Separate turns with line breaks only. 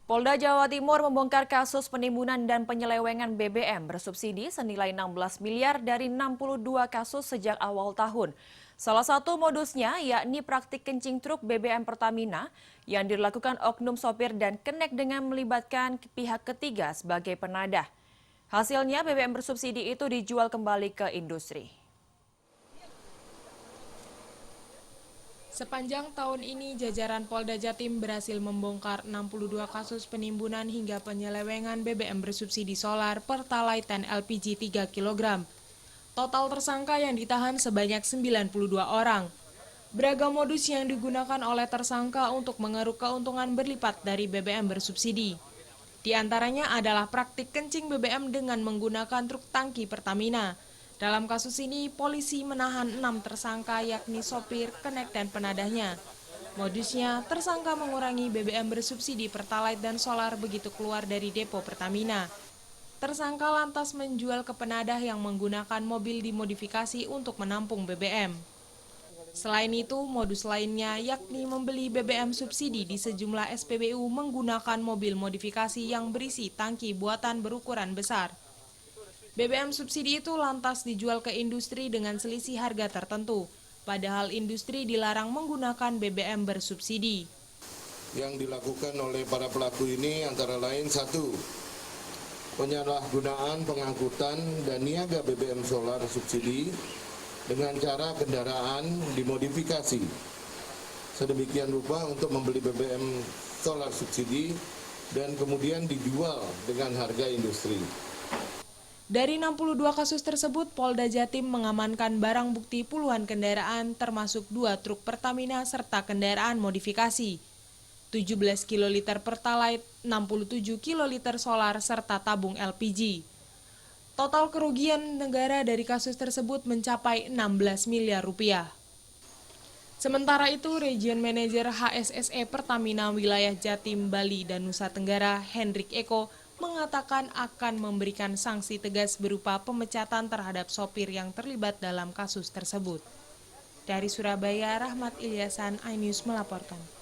Polda Jawa Timur membongkar kasus penimbunan dan penyelewengan BBM bersubsidi senilai 16 miliar dari 62 kasus sejak awal tahun. Salah satu modusnya yakni praktik kencing truk BBM Pertamina yang dilakukan oknum sopir dan kenek dengan melibatkan pihak ketiga sebagai penadah. Hasilnya BBM bersubsidi itu dijual kembali ke industri.
Sepanjang tahun ini, jajaran Polda Jatim berhasil membongkar 62 kasus penimbunan hingga penyelewengan BBM bersubsidi solar, Pertalite, dan LPG 3 kg. Total tersangka yang ditahan sebanyak 92 orang. Beragam modus yang digunakan oleh tersangka untuk mengeruk keuntungan berlipat dari BBM bersubsidi. Di antaranya adalah praktik kencing BBM dengan menggunakan truk tangki Pertamina. Dalam kasus ini, polisi menahan 6 tersangka yakni sopir, kenek, dan penadahnya. Modusnya, tersangka mengurangi BBM bersubsidi Pertalite dan solar begitu keluar dari depo Pertamina. Tersangka lantas menjual ke penadah yang menggunakan mobil dimodifikasi untuk menampung BBM. Selain itu, modus lainnya yakni membeli BBM subsidi di sejumlah SPBU menggunakan mobil modifikasi yang berisi tangki buatan berukuran besar. BBM subsidi itu lantas dijual ke industri dengan selisih harga tertentu, padahal industri dilarang menggunakan BBM bersubsidi.
Yang dilakukan oleh para pelaku ini antara lain 1. Penyalahgunaan pengangkutan dan niaga BBM solar subsidi dengan cara kendaraan dimodifikasi. Sedemikian rupa untuk membeli BBM solar subsidi dan kemudian dijual dengan harga industri.
Dari 62 kasus tersebut, Polda Jatim mengamankan barang bukti puluhan kendaraan termasuk 2 truk Pertamina serta kendaraan modifikasi. 17 kiloliter Pertalite, 67 kiloliter solar serta tabung LPG. Total kerugian negara dari kasus tersebut mencapai 16 miliar rupiah. Sementara itu, Region Manajer HSSE Pertamina Wilayah Jatim, Bali, dan Nusa Tenggara, Hendrik Eko, mengatakan akan memberikan sanksi tegas berupa pemecatan terhadap sopir yang terlibat dalam kasus tersebut. Dari Surabaya, Rahmat Ilyasan, iNews melaporkan.